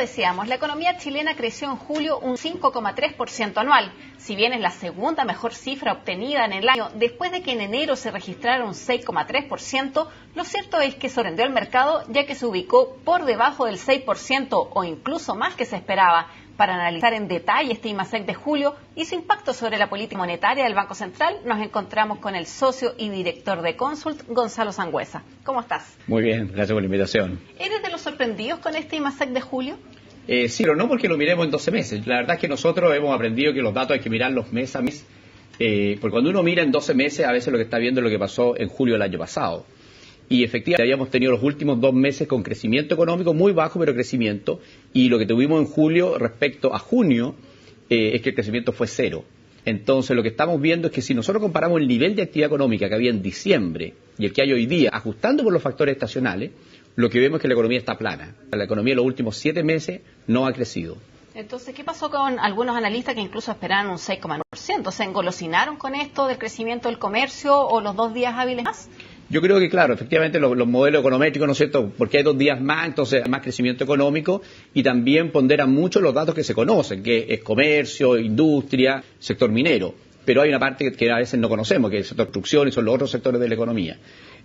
decíamos, la economía chilena creció en julio un 5,3% anual. Si bien es la segunda mejor cifra obtenida en el año, después de que en enero se registrara un 6,3%, lo cierto es que sorprendió al mercado ya que se ubicó por debajo del 6% o incluso más que se esperaba. Para analizar en detalle este IMACEC de julio y su impacto sobre la política monetaria del Banco Central, nos encontramos con el socio y director de Consult, Gonzalo Sangüesa. ¿Cómo estás? Muy bien, gracias por la invitación. ¿Eres de los sorprendidos con este IMACEC de julio? Sí, pero no porque lo miremos en 12 meses. La verdad es que nosotros hemos aprendido que los datos hay que mirarlos mes a mes, porque cuando uno mira en 12 meses, a veces lo que está viendo es lo que pasó en julio del año pasado. Y efectivamente habíamos tenido los últimos 2 meses con crecimiento económico muy bajo, pero crecimiento. Y lo que tuvimos en julio respecto a junio es que el crecimiento fue cero. Entonces lo que estamos viendo es que si nosotros comparamos el nivel de actividad económica que había en diciembre y el que hay hoy día, ajustando por los factores estacionales, lo que vemos es que la economía está plana. La economía en los últimos 7 meses no ha crecido. Entonces, ¿qué pasó con algunos analistas que incluso esperaban un 6,9%? ¿Se engolosinaron con esto del crecimiento del comercio o los 2 días hábiles más? Yo creo que, claro, efectivamente los modelos econométricos, ¿no es cierto?, porque hay 2 días más, entonces hay más crecimiento económico y también ponderan mucho los datos que se conocen, que es comercio, industria, sector minero. Pero hay una parte que a veces no conocemos, que es el sector construcción y son los otros sectores de la economía.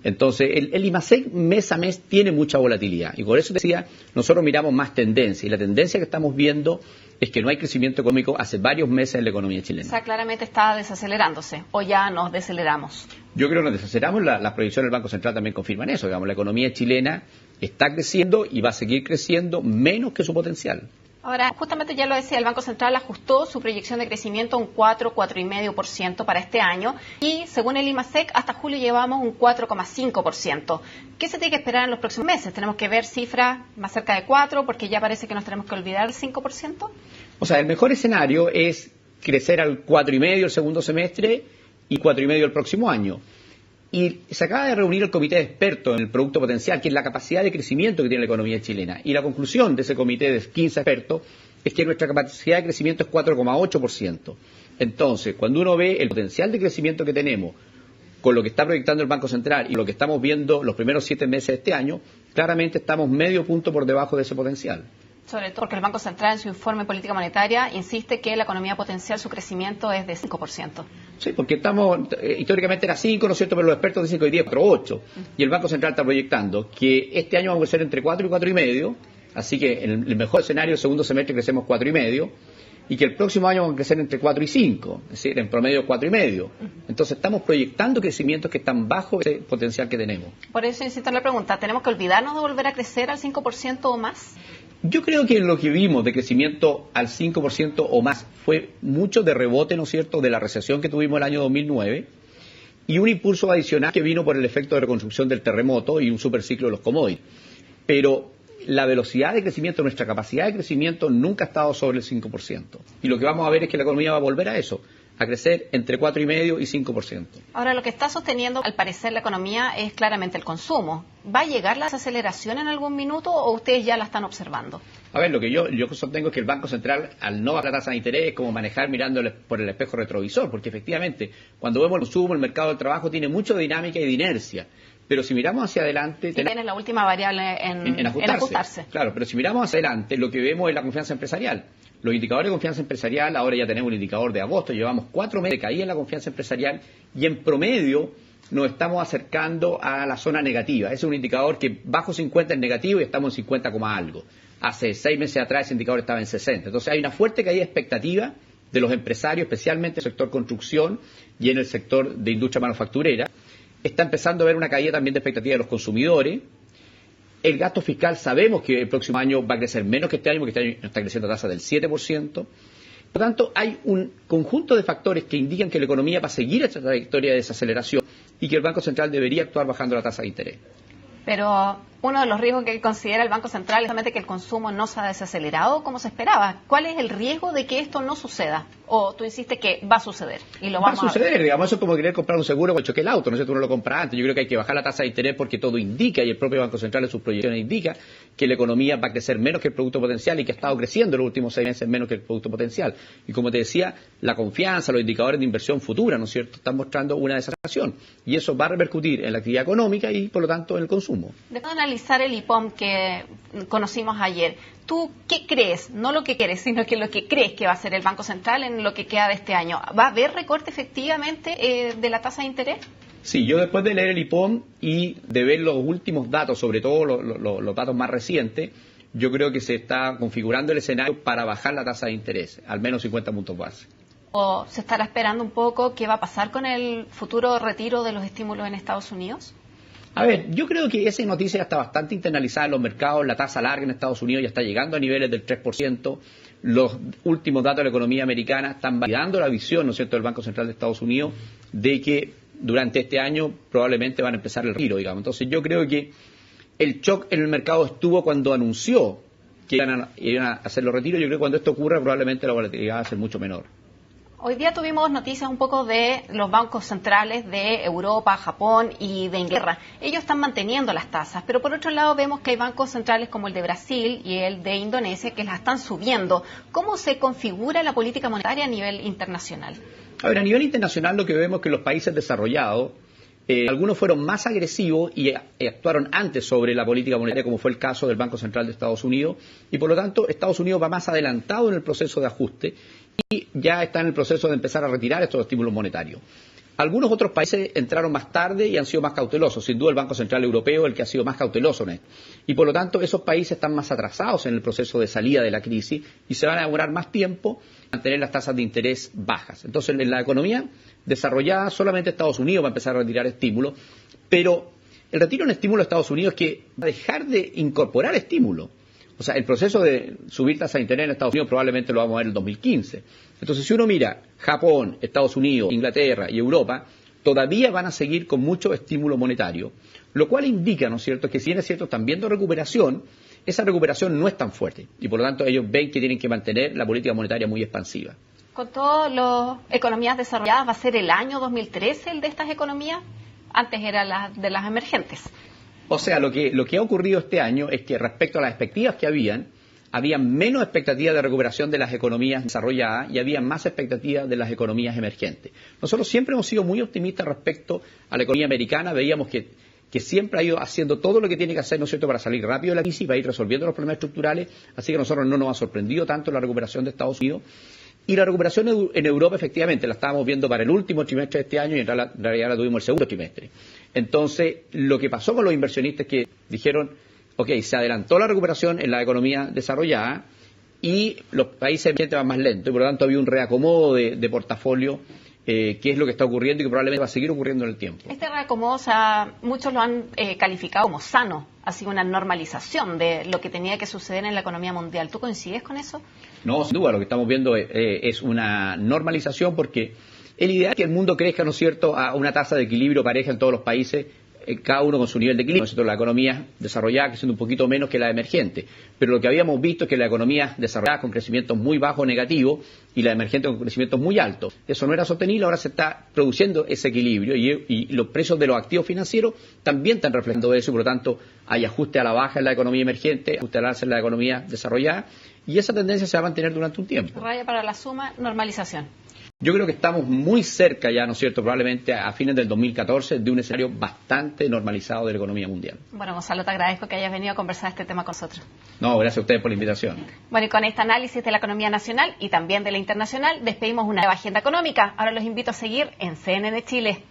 Entonces, el IMACEC mes a mes tiene mucha volatilidad y por eso decía, nosotros miramos más tendencia y la tendencia que estamos viendo es que no hay crecimiento económico hace varios meses en la economía chilena. O sea, claramente está desacelerándose o ya nos desaceleramos. Yo creo que nos desaceleramos, las proyecciones del Banco Central también confirman eso, digamos, la economía chilena está creciendo y va a seguir creciendo menos que su potencial. Ahora, justamente ya lo decía, el Banco Central ajustó su proyección de crecimiento a un 4,5% para este año y según el IMACEC hasta julio llevamos un 4,5%. ¿Qué se tiene que esperar en los próximos meses? ¿Tenemos que ver cifras más cerca de 4 porque ya parece que nos tenemos que olvidar del 5%? O sea, el mejor escenario es crecer al 4,5% el segundo semestre y 4,5% el próximo año. Y se acaba de reunir el comité de expertos en el producto potencial, que es la capacidad de crecimiento que tiene la economía chilena. Y la conclusión de ese comité de 15 expertos es que nuestra capacidad de crecimiento es 4,8%. Entonces, cuando uno ve el potencial de crecimiento que tenemos con lo que está proyectando el Banco Central y lo que estamos viendo los primeros 7 meses de este año, claramente estamos medio punto por debajo de ese potencial. Sobre todo porque el Banco Central en su informe de política monetaria insiste que la economía potencial, su crecimiento es de 5%. Sí, porque estamos, históricamente era 5, ¿no es cierto?, pero los expertos dicen que hoy día es 4,8. Y el Banco Central está proyectando que este año vamos a crecer entre 4 y 4,5, así que en el mejor escenario, el segundo semestre crecemos 4,5, y que el próximo año vamos a crecer entre 4 y 5, es decir, en promedio 4,5. Entonces estamos proyectando crecimientos que están bajo ese potencial que tenemos. Por eso insisto en la pregunta, ¿tenemos que olvidarnos de volver a crecer al 5% o más? Yo creo que lo que vimos de crecimiento al 5% o más fue mucho de rebote, ¿no es cierto?, de la recesión que tuvimos el año 2009 y un impulso adicional que vino por el efecto de reconstrucción del terremoto y un superciclo de los commodities. Pero la velocidad de crecimiento, nuestra capacidad de crecimiento nunca ha estado sobre el 5%. Y lo que vamos a ver es que la economía va a volver a eso, a crecer entre 4,5 y 5%. Ahora, lo que está sosteniendo, al parecer, la economía es claramente el consumo. ¿Va a llegar la desaceleración en algún minuto o ustedes ya la están observando? A ver, lo que yo sostengo es que el Banco Central, al no bajar la tasa de interés, es como manejar mirando por el espejo retrovisor, porque efectivamente, cuando vemos el consumo, el mercado del trabajo tiene mucho de dinámica y de inercia. Pero si miramos hacia adelante... Tienes la última variable en ajustarse. Claro, pero si miramos hacia adelante, lo que vemos es la confianza empresarial. Los indicadores de confianza empresarial, ahora ya tenemos un indicador de agosto, llevamos 4 meses de caída en la confianza empresarial y en promedio nos estamos acercando a la zona negativa. Ese es un indicador que bajo 50 es negativo y estamos en 50, algo. Hace 6 meses atrás ese indicador estaba en 60. Entonces hay una fuerte caída de expectativa de los empresarios, especialmente en el sector construcción y en el sector de industria manufacturera. Está empezando a haber una caída también de expectativa de los consumidores. El gasto fiscal sabemos que el próximo año va a crecer menos que este año, porque este año está creciendo a tasa del 7%. Por lo tanto, hay un conjunto de factores que indican que la economía va a seguir esta trayectoria de desaceleración y que el Banco Central debería actuar bajando la tasa de interés. Pero uno de los riesgos que considera el Banco Central es justamente que el consumo no se ha desacelerado como se esperaba. ¿Cuál es el riesgo de que esto no suceda? ¿O tú insistes que va a suceder? Y lo vamos va a suceder, digamos, eso es como querer comprar un seguro cuando choque el auto, no sé, tú no lo compras antes. Yo creo que hay que bajar la tasa de interés porque todo indica, y el propio Banco Central en sus proyecciones indica, que la economía va a crecer menos que el producto potencial y que ha estado creciendo en los últimos 6 meses menos que el producto potencial. Y como te decía, la confianza, los indicadores de inversión futura, ¿no es cierto?, están mostrando una desaceleración. Y eso va a repercutir en la actividad económica y, por lo tanto, en el consumo. Después de analizar el IPOM que conocimos ayer, ¿tú qué crees? No lo que quieres, sino que lo que crees que va a hacer el Banco Central en lo que queda de este año. ¿Va a haber recorte efectivamente de la tasa de interés? Sí, yo después de leer el IPOM y de ver los últimos datos, sobre todo los datos más recientes, yo creo que se está configurando el escenario para bajar la tasa de interés, al menos 50 puntos base. ¿O se estará esperando un poco qué va a pasar con el futuro retiro de los estímulos en Estados Unidos? A ver, yo creo que esa noticia ya está bastante internalizada en los mercados. La tasa larga en Estados Unidos ya está llegando a niveles del 3%. Los últimos datos de la economía americana están validando la visión, ¿no es cierto?, del Banco Central de Estados Unidos de que durante este año probablemente van a empezar el retiro, digamos. Entonces yo creo que el shock en el mercado estuvo cuando anunció que iban a hacer los retiros. Yo creo que cuando esto ocurra probablemente la volatilidad va a ser mucho menor. Hoy día tuvimos noticias un poco de los bancos centrales de Europa, Japón y de Inglaterra. Ellos están manteniendo las tasas, pero por otro lado vemos que hay bancos centrales como el de Brasil y el de Indonesia que las están subiendo. ¿Cómo se configura la política monetaria a nivel internacional? A ver, a nivel internacional lo que vemos es que los países desarrollados, algunos fueron más agresivos y actuaron antes sobre la política monetaria, como fue el caso del Banco Central de Estados Unidos, y por lo tanto Estados Unidos va más adelantado en el proceso de ajuste y ya está en el proceso de empezar a retirar estos estímulos monetarios. Algunos otros países entraron más tarde y han sido más cautelosos. Sin duda el Banco Central Europeo es el que ha sido más cauteloso en esto. Y por lo tanto esos países están más atrasados en el proceso de salida de la crisis y se van a demorar más tiempo en mantener las tasas de interés bajas. Entonces en la economía desarrollada solamente Estados Unidos va a empezar a retirar estímulos, pero el retiro en estímulos de Estados Unidos es que va a dejar de incorporar estímulos. O sea, el proceso de subir tasa de interés en Estados Unidos probablemente lo vamos a ver en el 2015. Entonces, si uno mira Japón, Estados Unidos, Inglaterra y Europa, todavía van a seguir con mucho estímulo monetario, lo cual indica, ¿no es cierto?, que si bien es cierto, están viendo recuperación, esa recuperación no es tan fuerte y por lo tanto ellos ven que tienen que mantener la política monetaria muy expansiva. Con todas las economías desarrolladas, ¿va a ser el año 2013 el de estas economías? Antes era la de las emergentes. O sea, lo que ha ocurrido este año es que respecto a las expectativas que había menos expectativas de recuperación de las economías desarrolladas y había más expectativas de las economías emergentes. Nosotros siempre hemos sido muy optimistas respecto a la economía americana, veíamos que siempre ha ido haciendo todo lo que tiene que hacer, ¿no es cierto?, para salir rápido de la crisis, para ir resolviendo los problemas estructurales, así que a nosotros no nos ha sorprendido tanto la recuperación de Estados Unidos. Y la recuperación en Europa, efectivamente, la estábamos viendo para el último trimestre de este año y en realidad la tuvimos el segundo trimestre. Entonces, lo que pasó con los inversionistas es que dijeron, ok, se adelantó la recuperación en la economía desarrollada y los países emergentes van más lentos y por lo tanto había un reacomodo de portafolio, que es lo que está ocurriendo y que probablemente va a seguir ocurriendo en el tiempo. Este reacomodo, muchos lo han calificado como sano, ha sido una normalización de lo que tenía que suceder en la economía mundial. ¿Tú coincides con eso? No, sin duda, lo que estamos viendo es una normalización porque el ideal es que el mundo crezca, ¿no es cierto?, a una tasa de equilibrio pareja en todos los países, cada uno con su nivel de equilibrio, ¿no es cierto?, la economía desarrollada creciendo un poquito menos que la emergente. Pero lo que habíamos visto es que la economía desarrollada con crecimientos muy bajos negativos y la emergente con crecimientos muy altos. Eso no era sostenible, ahora se está produciendo ese equilibrio y los precios de los activos financieros también están reflejando eso y por lo tanto hay ajuste a la baja en la economía emergente, ajuste al alza en la economía desarrollada y esa tendencia se va a mantener durante un tiempo. Raya para la suma, normalización. Yo creo que estamos muy cerca ya, ¿no es cierto?, probablemente a fines del 2014, de un escenario bastante normalizado de la economía mundial. Bueno, Gonzalo, te agradezco que hayas venido a conversar este tema con nosotros. No, gracias a ustedes por la invitación. Bueno, y con este análisis de la economía nacional y también de la internacional, despedimos una nueva agenda económica. Ahora los invito a seguir en CNN Chile.